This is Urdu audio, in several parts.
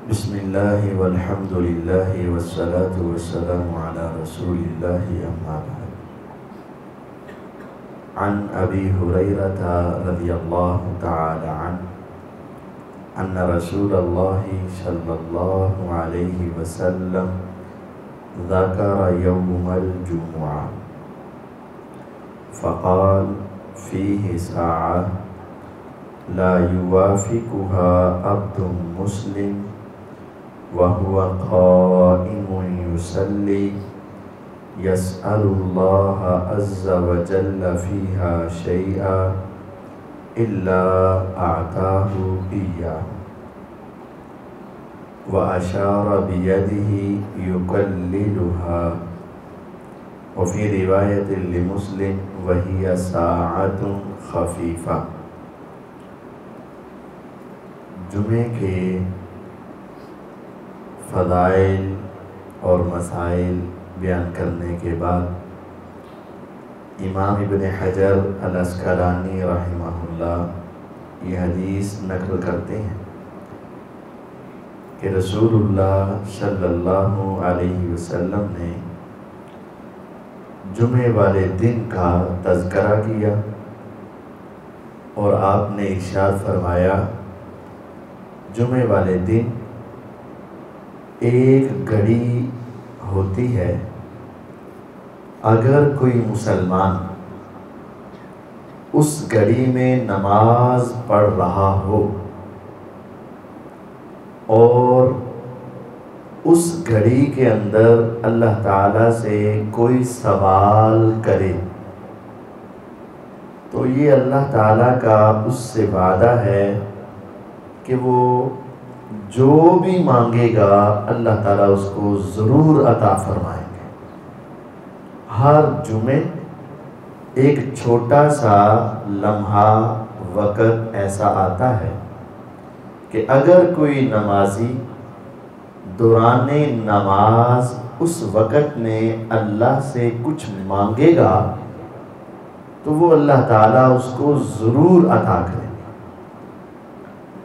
بسم اللہ والحمد للہ والصلاة والسلام علی رسول اللہ اما بعد عن ابی ہریرہ رضی اللہ تعالی عنہ ان رسول اللہ صلی اللہ علیہ وسلم ذکر یوم الجمعہ فقال فیہ ساعہ لا یوافقها عبد مسلم وهو قائم يصلي يسأل الله عز وجل فيها شيئا إلا أعطاه إياه وأشار بيده يقللها وفي رواية لمسلم وهي ساعة خفيفة۔ جمعے کے فضائل اور مسائل بیان کرنے کے بعد امام ابن حجر العسقلانی رحمہ اللہ یہ حدیث نقل کرتے ہیں کہ رسول اللہ صلی اللہ علیہ وسلم نے جمعے والے دن کا تذکرہ کیا اور آپ نے ارشاد فرمایا جمعے والے دن ایک گھڑی ہوتی ہے، اگر کوئی مسلمان اس گھڑی میں نماز پڑھ رہا ہو اور اس گھڑی کے اندر اللہ تعالیٰ سے کوئی سوال کرے تو یہ اللہ تعالیٰ کا اس سے وعدہ ہے کہ وہ جو بھی مانگے گا اللہ تعالیٰ اس کو ضرور عطا فرمائیں گے۔ ہر جمعے ایک چھوٹا سا لمحہ وقت ایسا آتا ہے کہ اگر کوئی نمازی دوران نماز اس وقت میں اللہ سے کچھ مانگے گا تو وہ اللہ تعالیٰ اس کو ضرور عطا کرے۔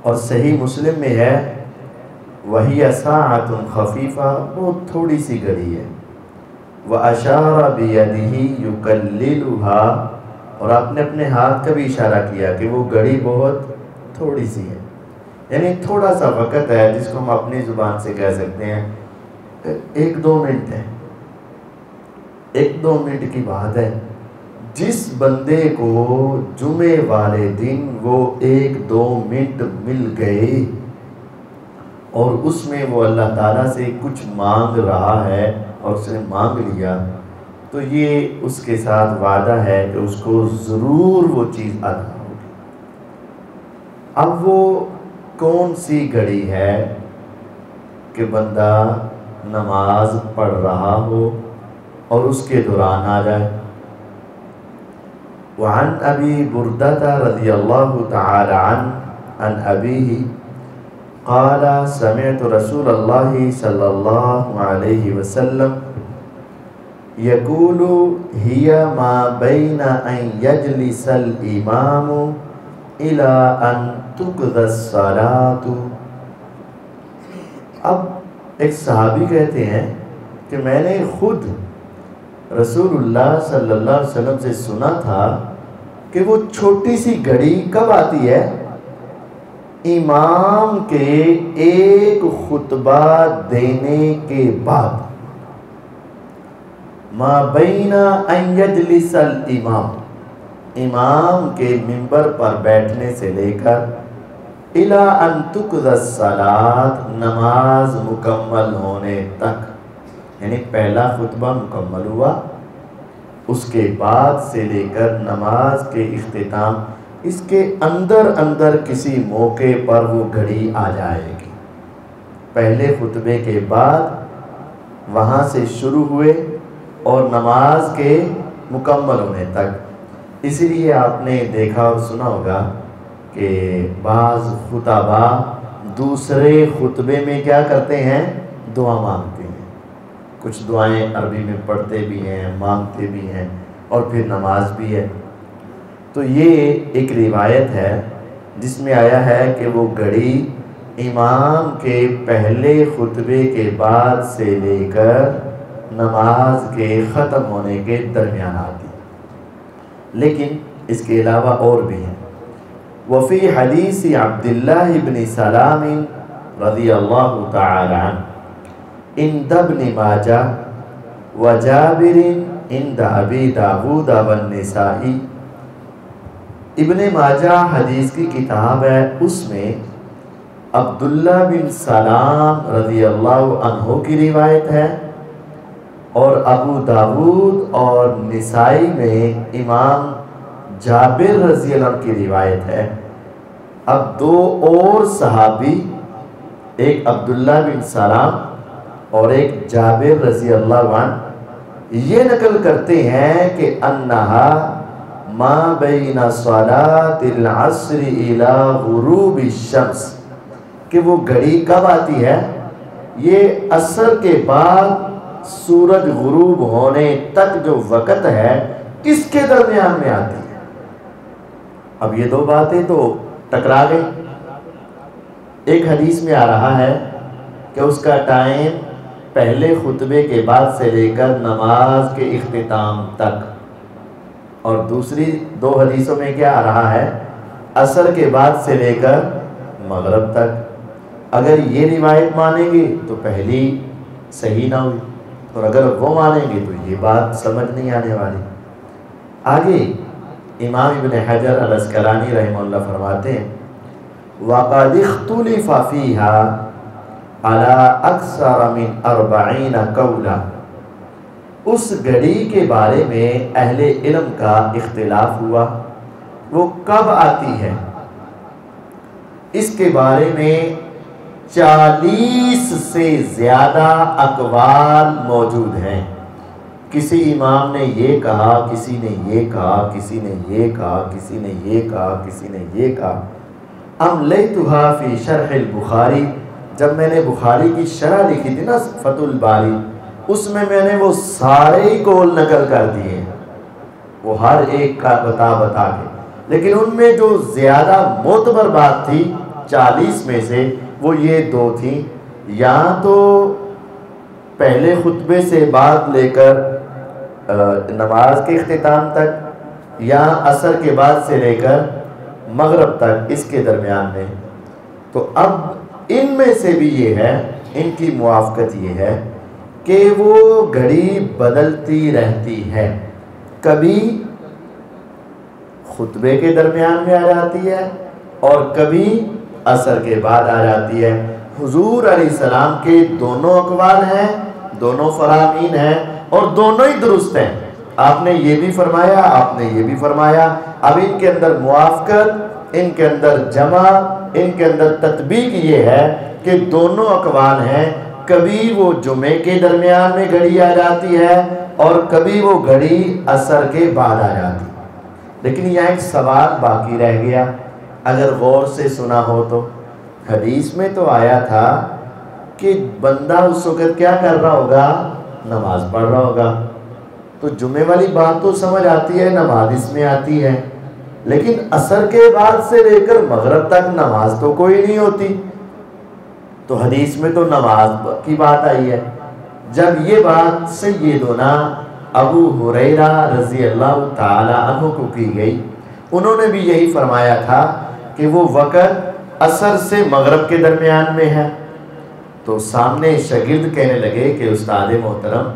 اور صحیح مسلم میں ہے وہی ساعۃ خفیفہ، بہت تھوڑی سی گھڑی ہے، وَأَشَارَ بِيَدِهِ يُقَلِّلُهَا، اور آپ نے اپنے ہاتھ کا بھی اشارہ کیا کہ وہ گھڑی بہت تھوڑی سی ہے، یعنی تھوڑا سا وقت ہے جس کو ہم اپنی زبان سے کہہ سکتے ہیں 1-2 منٹ ہے، 1-2 منٹ کی بات ہے۔ جس بندے کو جمعے والے دن وہ 1-2 منٹ مل گئے اور اس میں وہ اللہ تعالیٰ سے کچھ مانگ رہا ہے اور اس نے مانگ لیا تو یہ اس کے ساتھ وعدہ ہے کہ اس کو ضرور وہ چیز عطا ہوگی۔ اب وہ کون سی گھڑی ہے کہ بندہ نماز پڑھ رہا ہو اور اس کے دوران آ جائے؟ وعن ابی بردہ رضی اللہ تعالی عنہ عن ابیہ قال سمعت رسول اللہ صلی اللہ علیہ وسلم یقول ہی ما بین ان یجلس الامام الى ان تقضى الصلاة۔ اب ایک صحابی کہتے ہیں کہ میں نے خود رسول اللہ صلی اللہ علیہ وسلم سے سنا تھا کہ وہ چھوٹی سی گھڑی کب آتی ہے؟ امام کے ایک خطبہ دینے کے بعد، ما بین ان یجلس الامام، امام کے منبر پر بیٹھنے سے لے کر الی ان تقضی الصلاۃ، نماز مکمل ہونے تک، یعنی پہلا خطبہ مکمل ہوا اس کے بعد سے لے کر نماز کے اختتام، اس کے اندر اندر کسی موقع پر وہ گھڑی آ جائے گی۔ پہلے خطبے کے بعد وہاں سے شروع ہوئے اور نماز کے مکمل ہونے تک۔ اسی لیے آپ نے دیکھا اور سنا ہوگا کہ بعض خطبہ دوسرے خطبے میں کیا کرتے ہیں؟ دعا مانگتے ہیں، کچھ دعائیں عربی میں پڑھتے بھی ہیں، مانگتے بھی ہیں، اور پھر نماز بھی ہے۔ تو یہ ایک روایت ہے جس میں آیا ہے کہ وہ گھڑی امام کے پہلے خطبے کے بعد سے لے کر نماز کے ختم ہونے کے درمیان آتی ہے، لیکن اس کے علاوہ اور بھی ہیں۔ وفی حدیث عبداللہ ابن سلام رضی اللہ تعالی عنہ عند ابن ماجہ وجابر عند ابی داود والنسائی، ابن ماجہ حدیث کی کتاب ہے، اس میں عبداللہ بن سلام رضی اللہ عنہ کی روایت ہے، اور ابو داود اور نسائی میں امام جابر رضی اللہ عنہ کی روایت ہے۔ اب دو اور صحابی، ایک عبداللہ بن سلام اور ایک جابر رضی اللہ عنہ، یہ نقل کرتے ہیں کہ انہا ما بین صلاۃ العصر الی غروب الشمس، کہ وہ گھڑی کب آتی ہے؟ یہ عصر کے بعد سورج غروب ہونے تک جو وقت ہے اس کے درمیان میں آتی ہے۔ اب یہ دو باتیں تو ٹکرا گئی۔ ایک حدیث میں آ رہا ہے کہ اس کا ٹائم پہلے خطبے کے بعد سے لے کر نماز کے اختتام تک، اور دوسری دو حدیثوں میں کیا آ رہا ہے؟ عصر کے بعد سے لے کر مغرب تک۔ اگر یہ روایت مانیں گے تو پہلی صحیح نہ ہوئی، اور اگر وہ مانیں گے تو یہ بات سمجھ نہیں آنے والی۔ آگے امام ابن حجر العسقلانی رحمہ اللہ فرماتے ہیں وَقَدْ اخْتُلِفَ فِيهَا عَلَىٰ أَكْثَرَ مِنْ 40 قَوْلًا، اس گھڑی کے بارے میں اہل علم کا اختلاف ہوا، وہ کب آتی ہے؟ اس کے بارے میں 40 سے زیادہ اقوال موجود ہیں۔ کسی امام نے یہ کہا، کسی نے یہ کہا، کسی نے یہ کہا، کسی نے یہ کہا، کسی نے یہ کہا۔ املیتها فی شرح البخاری، جب میں نے بخاری کی شرح لکھی تھی نا فتح الباری، اس میں نے وہ سارے ہی قول نقل کر دیے، وہ ہر ایک کا بتا کے، لیکن ان میں جو زیادہ معتبر بات تھی 40 میں سے، وہ یہ دو تھیں، یا تو پہلے خطبے سے بعد لے کر نماز کے اختتام تک، یا عصر کے بعد سے لے کر مغرب تک، اس کے درمیان میں۔ تو اب ان میں سے بھی یہ ہے، ان کی موافقت یہ ہے کہ وہ گھڑی بدلتی رہتی ہے، کبھی خطبے کے درمیان میں آ جاتی ہے اور کبھی عصر کے بعد آ جاتی ہے۔ حضور علیہ السلام کے دونوں اقوال ہیں، دونوں فرامین ہیں، اور دونوں ہی درست ہیں۔ آپ نے یہ بھی فرمایا، آپ نے یہ بھی فرمایا۔ اب ان کے اندر موافقت، ان کے اندر جمع، ان کے اندر تطبیق یہ ہے کہ دونوں اقوال ہیں، کبھی وہ جمعے کے درمیان میں گھڑی آ جاتی ہے اور کبھی وہ گھڑی عصر کے بعد آ جاتی ہے۔ لیکن یہاں ایک سوال باقی رہ گیا، اگر غور سے سنا ہو تو حدیث میں تو آیا تھا کہ بندہ اس وقت کیا کر رہا ہوگا؟ نماز پڑھ رہا ہوگا۔ تو جمعے والی بات تو سمجھ آتی ہے، نماز اس میں آتی ہے، لیکن عصر کے بعد سے لے کر مغرب تک نماز تو کوئی نہیں ہوتی، تو حدیث میں تو نماز کی بات آئی ہے۔ جب یہ بات سیدنا ابو ہریرہ رضی اللہ تعالی عنہ کو کی گئی، انہوں نے بھی یہی فرمایا تھا کہ وہ وقت عصر سے مغرب کے درمیان میں ہے۔ تو سامنے شاگرد کہنے لگے کہ استاد محترم،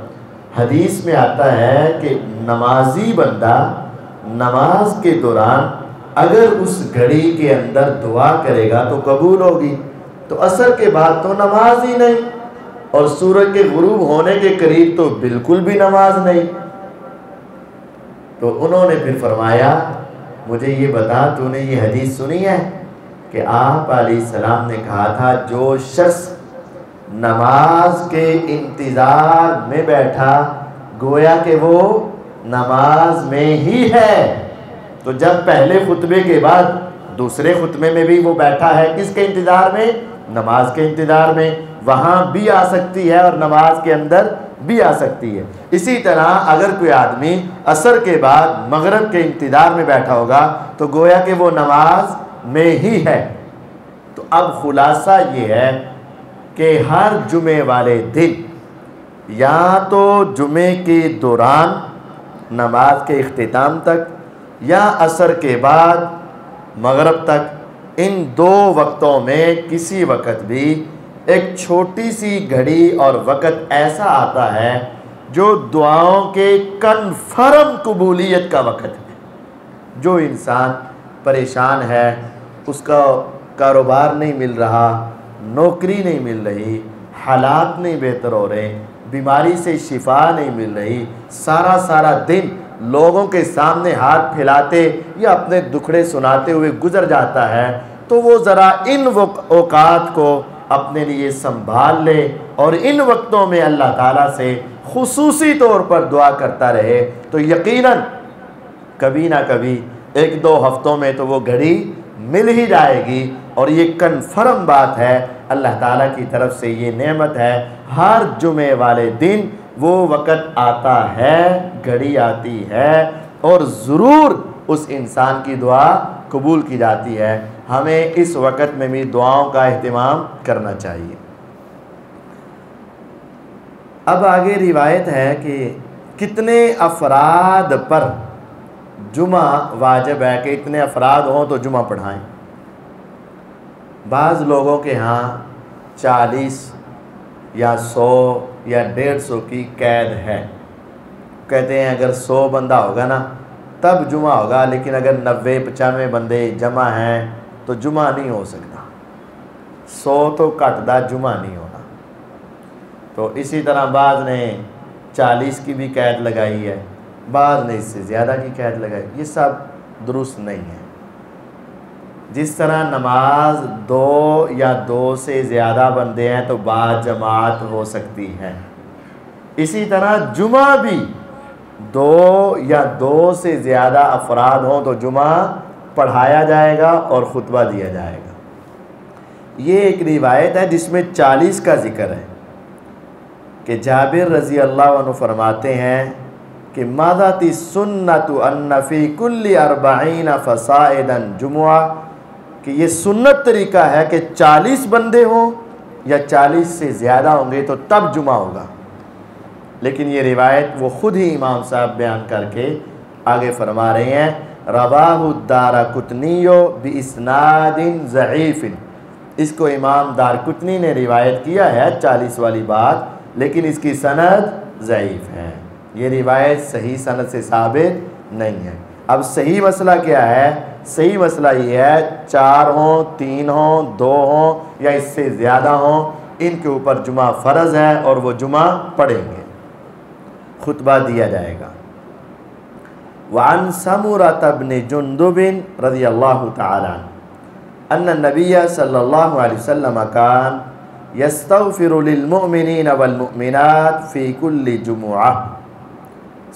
حدیث میں آتا ہے کہ نمازی بندہ نماز کے دوران اگر اس گھڑی کے اندر دعا کرے گا تو قبول ہوگی، تو عصر کے بعد تو نماز ہی نہیں، اور سورج کے غروب ہونے کے قریب تو بالکل بھی نماز نہیں۔ تو انہوں نے پھر فرمایا، مجھے یہ بتا، تو نے یہ حدیث سنی ہے کہ آپ علیہ السلام نے کہا تھا جو شخص نماز کے انتظار میں بیٹھا گویا کہ وہ نماز میں ہی ہے۔ تو جب پہلے خطبے کے بعد دوسرے خطبے میں بھی وہ بیٹھا ہے، کس کے انتظار میں؟ نماز کے انتظار میں، وہاں بھی آ سکتی ہے اور نماز کے اندر بھی آ سکتی ہے۔ اسی طرح اگر کوئی آدمی عصر کے بعد مغرب کے انتظار میں بیٹھا ہوگا تو گویا کہ وہ نماز میں ہی ہے۔ تو اب خلاصہ یہ ہے کہ ہر جمعے والے دن یا تو جمعے کے دوران نماز کے اختتام تک یا عصر کے بعد مغرب تک، ان دو وقتوں میں کسی وقت بھی ایک چھوٹی سی گھڑی اور وقت ایسا آتا ہے جو دعاؤں کے کنفرم قبولیت کا وقت ہے۔ جو انسان پریشان ہے، اس کا کاروبار نہیں مل رہا، نوکری نہیں مل رہی، حالات نہیں بہتر ہو رہے، بیماری سے شفا نہیں مل رہی، سارا دن لوگوں کے سامنے ہاتھ پھیلاتے یا اپنے دکھڑے سناتے ہوئے گزر جاتا ہے، تو وہ ذرا ان اوقات کو اپنے لیے سنبھال لے اور ان وقتوں میں اللہ تعالیٰ سے خصوصی طور پر دعا کرتا رہے، تو یقیناً کبھی نہ کبھی ایک دو ہفتوں میں تو وہ گھڑی مل ہی جائے گی۔ اور یہ کنفرم بات ہے، اللہ تعالیٰ کی طرف سے یہ نعمت ہے، ہر جمعے والے دن وہ وقت آتا ہے، گھڑی آتی ہے، اور ضرور اس انسان کی دعا قبول کی جاتی ہے۔ ہمیں اس وقت میں بھی دعاؤں کا اہتمام کرنا چاہیے۔ اب آگے روایت ہے کہ کتنے افراد پر جمعہ واجب ہے، کہ اتنے افراد ہوں تو جمعہ پڑھائیں۔ بعض لوگوں کے ہاں 40 یا 100 یا 150 کی قید ہے، کہتے ہیں اگر 100 بندہ ہوگا نا تب جمعہ ہوگا، لیکن اگر 90-95 بندے جمع ہیں تو جمعہ نہیں ہو سکتا، 100 تو کٹ دا جمعہ نہیں ہونا۔ تو اسی طرح بعض نے 40 کی بھی قید لگائی ہے، بعض نے اس سے زیادہ کی قید لگائی، یہ سب درست نہیں ہے۔ جس طرح نماز 2 یا 2 سے زیادہ بندے ہیں تو بعض جماعت ہو سکتی ہے، اسی طرح جمعہ بھی 2 یا 2 سے زیادہ افراد ہوں تو جمعہ پڑھایا جائے گا اور خطبہ دیا جائے گا۔ یہ ایک روایت ہے جس میں 40 کا ذکر ہے، کہ جابر رضی اللہ عنہ فرماتے ہیں کہ ماذات سنت ان فی کل 40 فصاعدا جمعہ، کہ یہ سنت طریقہ ہے کہ 40 بندے ہوں یا 40 سے زیادہ ہوں گے تو تب جمعہ ہوگا۔ لیکن یہ روایت وہ خود ہی امام صاحب بیان کر کے آگے فرما رہے ہیں، رواہ الدارقطنی باسناد ضعیف، اس کو امام دارقطنی نے روایت کیا ہے 40 والی بات، لیکن اس کی سند ضعیف ہے، یہ روایت صحیح سند سے ثابت نہیں ہے۔ اب صحیح مسئلہ کیا ہے؟ صحیح مسئلہ یہ ہے 4 ہوں، 3 ہوں، 2 ہوں یا اس سے زیادہ ہوں، ان کے اوپر جمعہ فرض ہے اور وہ جمعہ پڑھیں گے، خطبہ دیا جائے گا۔ وعن سمرة بن جندب رضی اللہ تعالی عنہ ان النبی صلی اللہ علیہ وسلم کان یستغفر للمؤمنین والمؤمنات فی کل جمعہ۔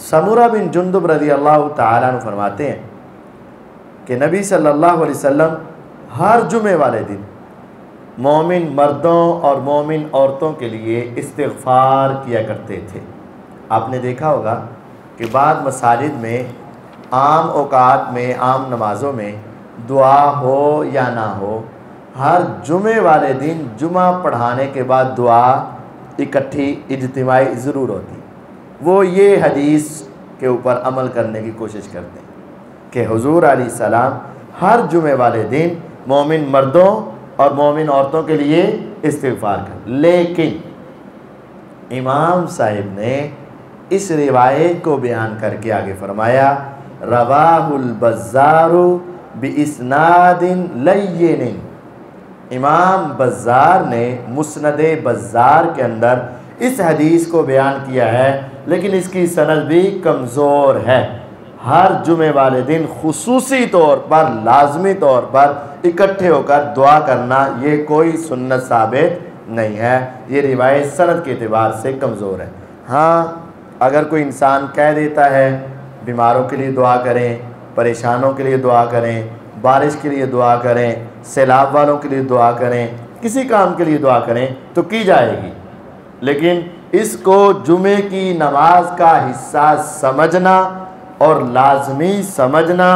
سمرہ بن جندب رضی اللہ تعالی عنہ فرماتے ہیں کہ نبی صلی اللہ علیہ وسلم ہر جمعے والے دن مومن مردوں اور مومن عورتوں کے لیے استغفار کیا کرتے تھے۔ آپ نے دیکھا ہوگا کہ بعض مساجد میں عام اوقات میں، عام نمازوں میں دعا ہو یا نہ ہو، ہر جمعے والے دن جمعہ پڑھانے کے بعد دعا اکٹھی اجتماعی ضرور ہوتی۔ وہ یہ حدیث کے اوپر عمل کرنے کی کوشش کرتے ہیں کہ حضور علیہ السلام ہر جمعے والے دن مومن مردوں اور مومن عورتوں کے لیے استغفار کر، لیکن امام صاحب نے اس روایت کو بیان کر کے آگے فرمایا، رواہ البزار باسناد لین، امام بزار نے مسند بزار کے اندر اس حدیث کو بیان کیا ہے، لیکن اس کی سند بھی کمزور ہے۔ ہر جمعے والے دن خصوصی طور پر، لازمی طور پر اکٹھے ہو کر دعا کرنا، یہ کوئی سنت ثابت نہیں ہے، یہ روایت سند کے اعتبار سے کمزور ہے۔ ہاں اگر کوئی انسان کہہ دیتا ہے بیماروں کے لیے دعا کریں، پریشانوں کے لیے دعا کریں، بارش کے لیے دعا کریں، سیلاب والوں کے لیے دعا کریں، کسی کام کے لیے دعا کریں تو کی جائے گی، لیکن اس کو جمعے کی نماز کا حصہ سمجھنا اور لازمی سمجھنا،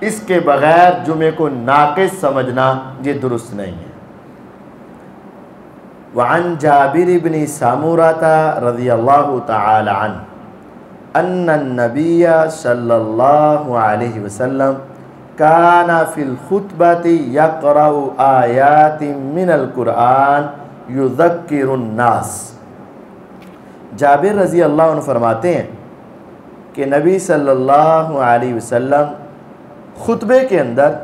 اس کے بغیر جمعے کو ناقص سمجھنا، یہ درست نہیں ہے۔ وعن جابر بن سمورة رضی اللہ تعالی عنہ ان النبی صلی اللہ علیہ وسلم کان فی الخطبۃ یقرأ آیات من القرآن یذکر الناس۔ جابر رضی اللہ عنہ فرماتے ہیں کہ نبی صلی اللہ علیہ وسلم خطبے کے اندر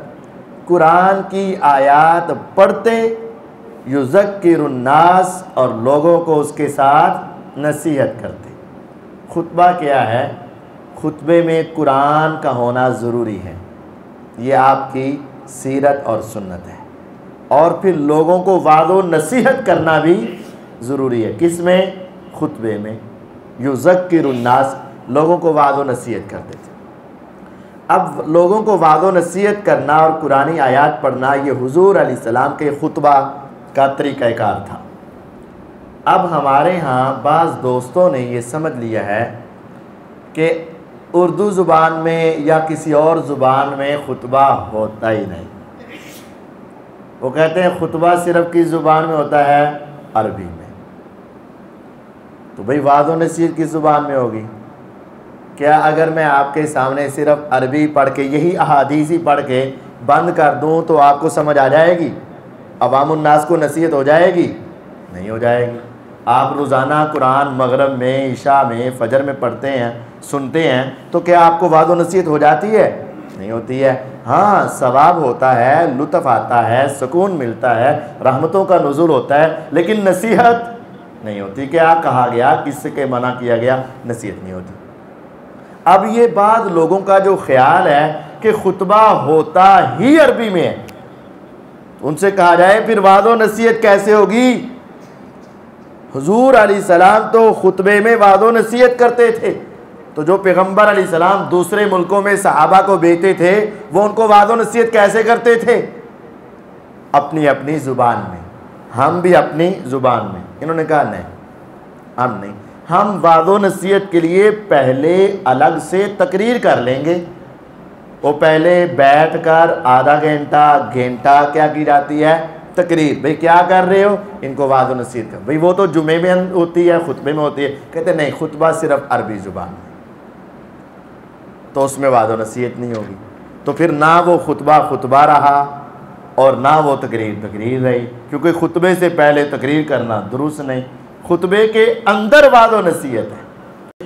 قرآن کی آیات پڑھتے، یذکر الناس، اور لوگوں کو اس کے ساتھ نصیحت کرتے۔ خطبہ کیا ہے؟ خطبے میں قرآن کا ہونا ضروری ہے، یہ آپ کی سیرت اور سنت ہے، اور پھر لوگوں کو وعظ و نصیحت کرنا بھی ضروری ہے۔ کس میں؟ خطبے میں۔ یذکر الناس، لوگوں کو وعظ و نصیحت کرتے تھے۔ اب لوگوں کو وعظ و نصیحت کرنا اور قرآنی آیات پڑھنا یہ حضور علیہ السلام کے خطبہ کا طریقہ کار تھا۔ اب ہمارے ہاں بعض دوستوں نے یہ سمجھ لیا ہے کہ اردو زبان میں یا کسی اور زبان میں خطبہ ہوتا ہی نہیں۔ وہ کہتے ہیں خطبہ صرف کس زبان میں ہوتا ہے؟ عربی میں۔ تو بھئی وعظ و نصیحت کس زبان میں ہوگی؟ کیا اگر میں آپ کے سامنے صرف عربی پڑھ کے، یہی احادیث ہی پڑھ کے بند کر دوں تو آپ کو سمجھ آ جائے گی؟ عوام الناس کو نصیحت ہو جائے گی؟ نہیں ہو جائے گی۔ آپ روزانہ قرآن مغرب میں، عشاء میں، فجر میں پڑھتے ہیں، سنتے ہیں، تو کیا آپ کو وعظ و نصیحت ہو جاتی ہے؟ نہیں ہوتی ہے۔ ہاں، ثواب ہوتا ہے، لطف آتا ہے، سکون ملتا ہے، رحمتوں کا نزول ہوتا ہے، لیکن نصیحت نہیں ہوتی۔ کیا کہا گیا، کس سے منع کیا گیا؟ نصیحت نہیں ہوتی۔ اب یہ بعض لوگوں کا جو خیال ہے کہ خطبہ ہوتا ہی عربی میں ہے، ان سے کہا جائے پھر وعظ و نصیحت کیسے ہوگی؟ حضور علیہ السلام تو خطبے میں وعظ و نصیحت کرتے تھے، تو جو پیغمبر علیہ السلام دوسرے ملکوں میں صحابہ کو بھیجتے تھے وہ ان کو وعظ و نصیحت کیسے کرتے تھے؟ اپنی اپنی زبان میں، ہم بھی اپنی زبان میں۔ انہوں نے کہا نہیں، ہم نہیں، ہم وعظ و نصیحت کے لیے پہلے الگ سے تقریر کر لیں گے۔ وہ پہلے بیٹھ کر آدھا گھنٹہ کیا کی جاتی ہے؟ تقریر۔ بھئی کیا کر رہے ہو؟ ان کو وعظ و نصیحت کر۔ بھئی وہ تو جمعے میں ہوتی ہے، خطبے میں ہوتی ہے۔ کہتے نہیں، خطبہ صرف عربی زبان میں، تو اس میں وعظ و نصیحت نہیں ہوگی۔ تو پھر نہ وہ خطبہ رہا اور نہ وہ تقریر رہی، کیونکہ خطبے سے پہلے تقریر کرنا درست نہیں۔ خطبے کے اندر وعظ و نصیحت ہے،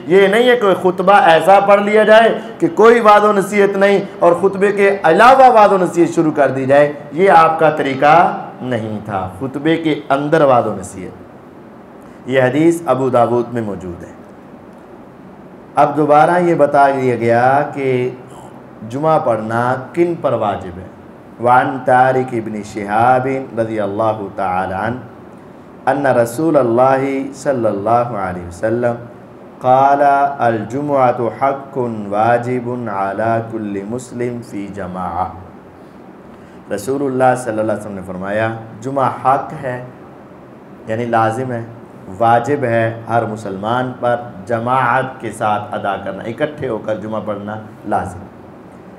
یہ نہیں ہے کوئی خطبہ ایسا پڑھ لیا جائے کہ کوئی وعظ و نصیحت نہیں اور خطبے کے علاوہ وعظ و نصیحت شروع کر دی جائے۔ یہ آپ کا طریقہ نہیں تھا، خطبے کے اندر وعظ و نصیحت۔ یہ حدیث ابو داود میں موجود ہے۔ اب دوبارہ یہ بتا دیا گیا کہ جمعہ پڑھنا کن پر واجب ہے۔ وعن طارق بن شہاب رضی اللہ تعالی عنہ ان رسول اللہ صلی اللہ علیہ وسلم قال الجمعۃ حق واجب علی کل مسلم فی جماعہ۔ رسول اللہ صلی اللہ علیہ وسلم نے فرمایا جمعہ حق ہے، یعنی لازم ہے، واجب ہے ہر مسلمان پر جماعت کے ساتھ ادا کرنا، اکٹھے ہو کر جمعہ پڑھنا لازم۔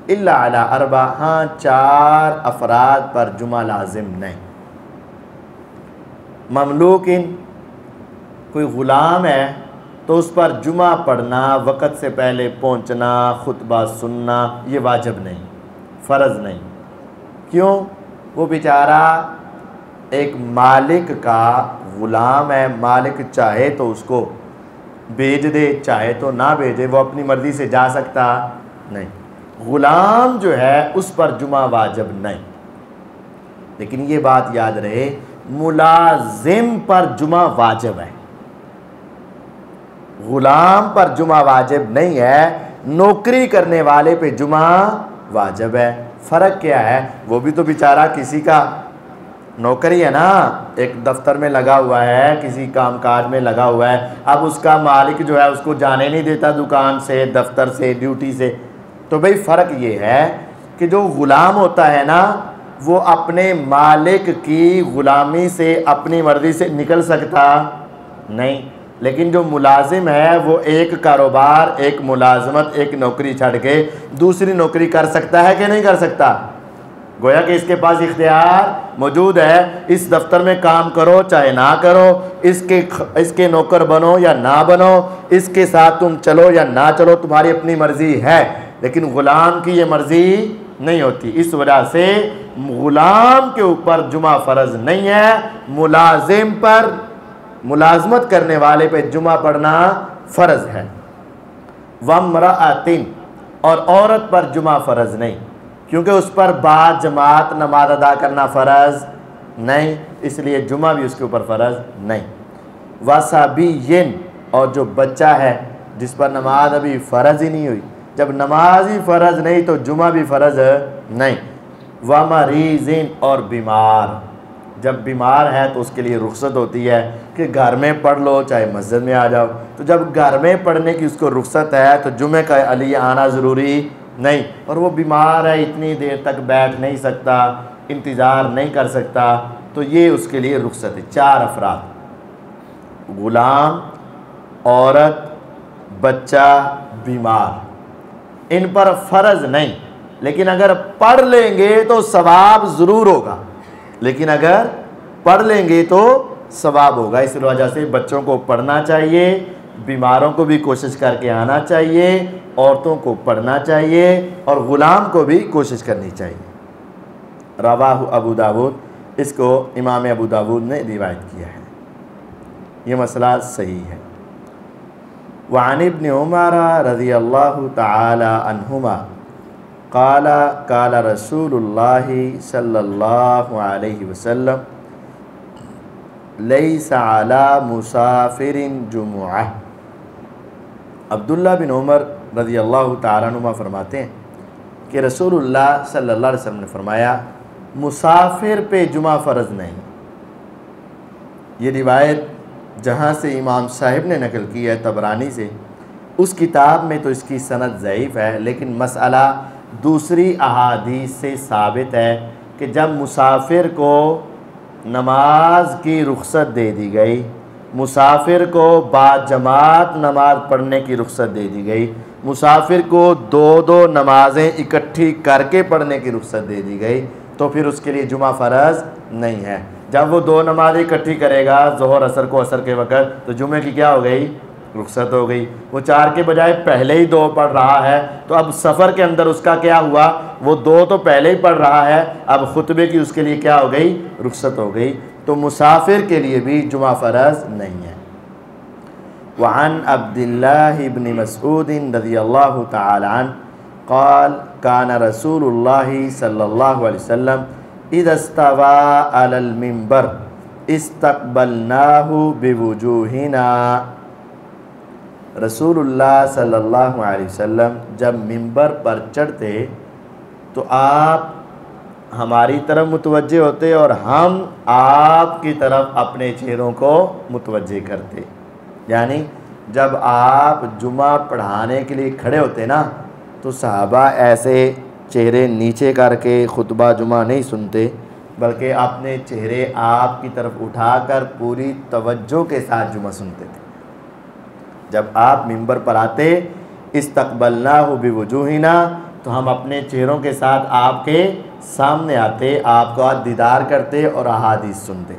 الا علی اربع، ہاں 4 افراد پر جمعہ لازم نہیں۔ مملوکن، کوئی غلام ہے تو اس پر جمعہ پڑھنا، وقت سے پہلے پہنچنا، خطبہ سننا، یہ واجب نہیں، فرض نہیں۔ کیوں؟ وہ بیچارہ ایک مالک کا غلام ہے، مالک چاہے تو اس کو بھیج دے، چاہے تو نہ بھیجے، وہ اپنی مرضی سے جا سکتا نہیں۔ غلام جو ہے اس پر جمعہ واجب نہیں۔ لیکن یہ بات یاد رہے، ملازم پر جمعہ واجب ہے، غلام پر جمعہ واجب نہیں ہے، نوکری کرنے والے پہ جمعہ واجب ہے۔ فرق کیا ہے؟ وہ بھی تو بیچارہ کسی کا نوکری ہے نا، ایک دفتر میں لگا ہوا ہے، کسی کام کاج میں لگا ہوا ہے، اب اس کا مالک جو ہے اس کو جانے نہیں دیتا دکان سے، دفتر سے، ڈیوٹی سے۔ تو بھئی فرق یہ ہے کہ جو غلام ہوتا ہے نا وہ اپنے مالک کی غلامی سے اپنی مرضی سے نکل سکتا نہیں، لیکن جو ملازم ہے وہ ایک کاروبار، ایک ملازمت، ایک نوکری چھڑ کے دوسری نوکری کر سکتا ہے کہ نہیں کر سکتا؟ گویا کہ اس کے پاس اختیار موجود ہے، اس دفتر میں کام کرو چاہے نہ کرو، اس کے نوکر بنو یا نہ بنو، اس کے ساتھ تم چلو یا نہ چلو، تمہاری اپنی مرضی ہے، لیکن غلام کی یہ مرضی نہیں ہوتی۔ اس وجہ سے غلام کے اوپر جمعہ فرض نہیں ہے، ملازم پر، ملازمت کرنے والے پہ جمعہ پڑھنا فرض ہے۔ وامرأۃ، اور عورت پر جمعہ فرض نہیں، کیونکہ اس پر با جماعت نماز ادا کرنا فرض نہیں، اس لیے جمعہ بھی اس کے اوپر فرض نہیں۔ وصبی، اور جو بچہ ہے جس پر نماز ابھی فرض ہی نہیں ہوئی، جب نماز ہی فرض نہیں تو جمعہ بھی فرض نہیں۔ ومریض، اور بیمار، جب بیمار ہے تو اس کے لیے رخصت ہوتی ہے کہ گھر میں پڑھ لو چاہے مسجد میں آ جاؤ، تو جب گھر میں پڑھنے کی اس کو رخصت ہے تو جمعہ کا لیے آنا ضروری نہیں، اور وہ بیمار ہے، اتنی دیر تک بیٹھ نہیں سکتا، انتظار نہیں کر سکتا، تو یہ اس کے لیے رخصت ہے۔ 4 افراد، غلام، عورت، بچہ، بیمار، ان پر فرض نہیں، لیکن اگر پڑھ لیں گے تو ثواب ضرور ہوگا، لیکن اگر پڑھ لیں گے تو ثواب ہوگا۔ اس وجہ سے بچوں کو پڑھنا چاہیے، بیماروں کو بھی کوشش کر کے آنا چاہیے، عورتوں کو پڑھنا چاہیے، اور غلام کو بھی کوشش کرنی چاہیے۔ رواہ ابو داود، اس کو امام ابو داود نے روایت کیا ہے، یہ مسئلہ صحیح ہے۔ وعن ابن عمر رضی اللہ تعالی عنہما قال قال رسول اللہ صلی اللہ علیہ وسلم لیس علی مسافر جمعہ۔ عبداللہ بن عمر رضی اللہ تعالیٰ عنہما فرماتے ہیں کہ رسول اللہ صلی اللہ علیہ وسلم نے فرمایا مسافر پہ جمعہ فرض نہیں۔ یہ روایت جہاں سے امام صاحب نے نقل کی ہے طبرانی سے، اس کتاب میں تو اس کی سند ضعیف ہے، لیکن مسئلہ دوسری احادیث سے ثابت ہے کہ جب مسافر کو نماز کی رخصت دے دی گئی، مسافر کو با جماعت نماز پڑھنے کی رخصت دے دی گئی، مسافر کو 2 نمازیں اکٹھی کر کے پڑھنے کی رخصت دے دی گئی، تو پھر اس کے لیے جمعہ فرض نہیں ہے۔ جب وہ 2 نمازیں اکٹھی کرے گا ظہر اثر کو عصر کے وقت، تو جمعے کی کیا ہو گئی؟ رخصت ہو گئی۔ وہ 4 کے بجائے پہلے ہی 2 پڑھ رہا ہے، تو اب سفر کے اندر اس کا کیا ہوا؟ وہ 2 تو پہلے ہی پڑھ رہا ہے، اب خطبے کی اس کے لیے کیا ہو گئی؟ رخصت ہو گئی، تو مسافر کے لیے بھی جمعہ فرض نہیں ہے۔ وعن عبداللہ بن مسعود رضی اللہ تعالی عنہ قال کان رسول اللہ صلی اللہ علیہ وسلم اذا استوى علی المنبر استقبلناہ بوجوہنا۔ رسول اللہ صلی اللہ علیہ وسلم جب منبر پر چڑھتے تو آپ ہماری طرف متوجہ ہوتے اور ہم آپ کی طرف اپنے چہروں کو متوجہ کرتے، یعنی جب آپ جمعہ پڑھانے کے لیے کھڑے ہوتے نا تو صحابہ ایسے چہرے نیچے کر کے خطبہ جمعہ نہیں سنتے، بلکہ اپنے چہرے آپ کی طرف اٹھا کر پوری توجہ کے ساتھ جمعہ سنتے تھے۔ جب آپ منبر پر آتے استقبلناہ بوجوہنا، تو ہم اپنے چہروں کے ساتھ آپ کے سامنے آتے، آپ کا دیدار کرتے اور احادیث سنتے۔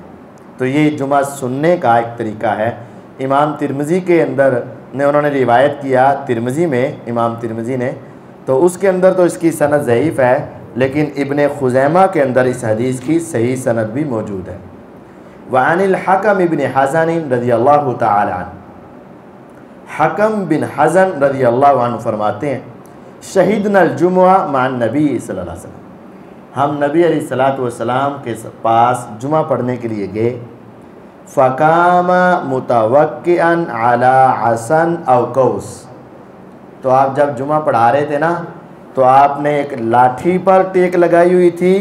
تو یہ جمعہ سننے کا ایک طریقہ ہے۔ امام ترمذی کے اندر انہوں نے روایت کیا، ترمذی میں امام ترمذی نے، تو اس کے اندر تو اس کی سند ضعیف ہے، لیکن ابن خزیمہ کے اندر اس حدیث کی صحیح سند بھی موجود ہے۔ وعن الحکم بن حزن رضی اللہ تعالی عنہ، حکم بن حزن رضی اللہ عنہ فرماتے ہیں شہدنا الجمعہ مع النبی صلی اللہ علیہ وسلم، ہم نبی علیہ السلام کے پاس جمعہ پڑھنے کے لیے گئے، فقام متوکئا علی عصا او قوس، تو آپ جب جمعہ پڑھا رہے تھے نا تو آپ نے ایک لاٹھی پر ٹیک لگائی ہوئی تھی،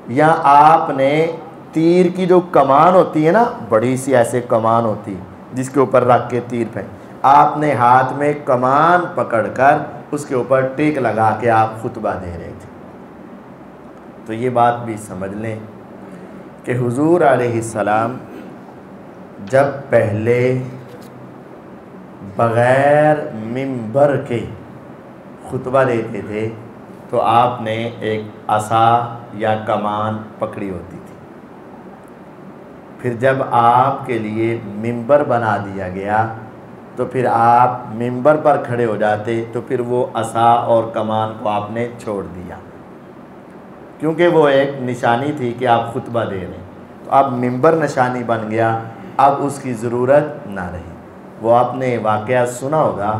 یا آپ نے تیر کی جو کمان ہوتی ہے نا، بڑی سی ایسے کمان ہوتی جس کے اوپر رکھ کے تیر پھینک، آپ نے ہاتھ میں کمان پکڑ کر اس کے اوپر ٹیک لگا کے آپ خطبہ دے رہے تھے۔ تو یہ بات بھی سمجھ لیں کہ حضور علیہ السلام جب پہلے بغیر منبر کے خطبہ دیتے تھے تو آپ نے ایک عصا یا کمان پکڑی ہوتی تھی۔ پھر جب آپ کے لیے منبر بنا دیا گیا تو پھر آپ منبر پر کھڑے ہو جاتے، تو پھر وہ عصا اور کمان کو آپ نے چھوڑ دیا، کیونکہ وہ ایک نشانی تھی کہ آپ خطبہ دے رہے ہیں۔ تو اب منبر نشانی بن گیا، اب اس کی ضرورت نہ رہی۔ وہ آپ نے واقعہ سنا ہوگا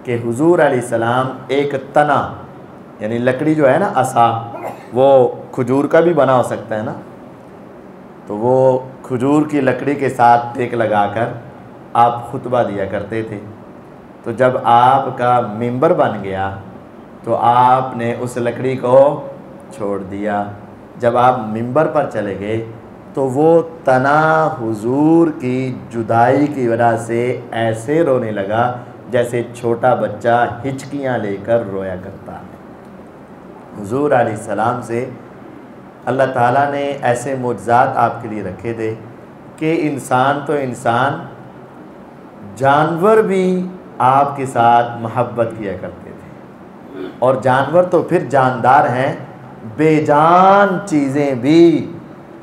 کہ حضور علیہ السلام ایک تنا، یعنی لکڑی جو ہے نا عصا، وہ کھجور کا بھی بنا ہو سکتا ہے نا، تو وہ کھجور کی لکڑی کے ساتھ ٹیک لگا کر آپ خطبہ دیا کرتے تھے۔ تو جب آپ کا منبر بن گیا تو آپ نے اس لکڑی کو چھوڑ دیا۔ جب آپ منبر پر چلے گئے تو وہ تنا حضور کی جدائی کی وجہ سے ایسے رونے لگا جیسے چھوٹا بچہ ہچکیاں لے کر رویا کرتا ہے۔ حضور علیہ السلام سے اللہ تعالیٰ نے ایسے معجزات آپ کے لیے رکھے تھے کہ انسان تو انسان، جانور بھی آپ کے ساتھ محبت کیا کرتے تھے، اور جانور تو پھر جاندار ہیں، بے جان چیزیں بھی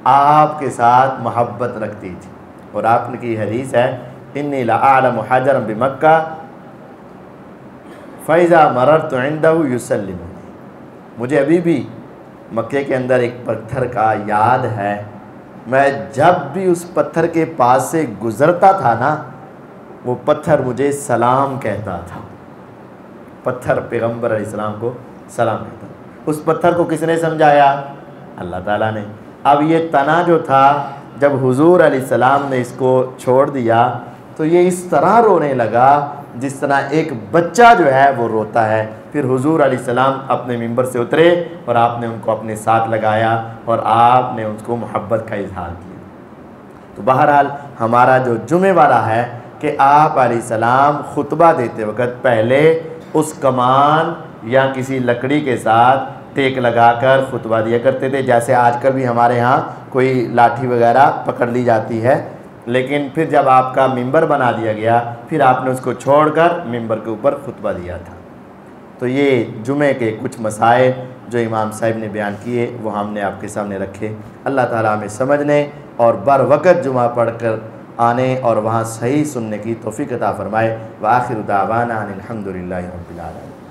آپ کے ساتھ محبت رکھتی تھی۔ اور آپ کی حدیث ہے، انی لأعلم حجرا بمکہ فإذا مررت عنده یسلم، مجھے ابھی بھی مکے کے اندر ایک پتھر کا یاد ہے، میں جب بھی اس پتھر کے پاس سے گزرتا تھا نا، وہ پتھر مجھے سلام کہتا تھا۔ پتھر پیغمبر علیہ السلام کو سلام کہتا تھا۔ اس پتھر کو کس نے سمجھایا؟ اللہ تعالیٰ نے۔ اب یہ تنا جو تھا، جب حضور علیہ السلام نے اس کو چھوڑ دیا تو یہ اس طرح رونے لگا جس طرح ایک بچہ جو ہے وہ روتا ہے۔ پھر حضور علیہ السلام اپنے منبر سے اترے اور آپ نے ان کو اپنے ساتھ لگایا اور آپ نے ان کو محبت کا اظہار کیا۔ تو بہرحال ہمارا جو جمعہ والا ہے کہ آپ علیہ السلام خطبہ دیتے وقت پہلے اس کمان یا کسی لکڑی کے ساتھ ٹیک لگا کر خطبہ دیا کرتے تھے، جیسے آج کل بھی ہمارے ہاں کوئی لاٹھی وغیرہ پکڑ لی جاتی ہے۔ لیکن پھر جب آپ کا منبر بنا دیا گیا پھر آپ نے اس کو چھوڑ کر منبر کے اوپر خطبہ دیا تھا۔ تو یہ جمعے کے کچھ مسائل جو امام صاحب نے بیان کیے وہ ہم نے آپ کے سامنے رکھے۔ اللہ تعالیٰ ہمیں سمجھنے اور بر وقت جمعہ پڑھ کر آنے اور وہاں صحیح سننے کی توفیق عطا فرمائے۔ وآخر دعوانا ان الحمد للہ رب العالمین۔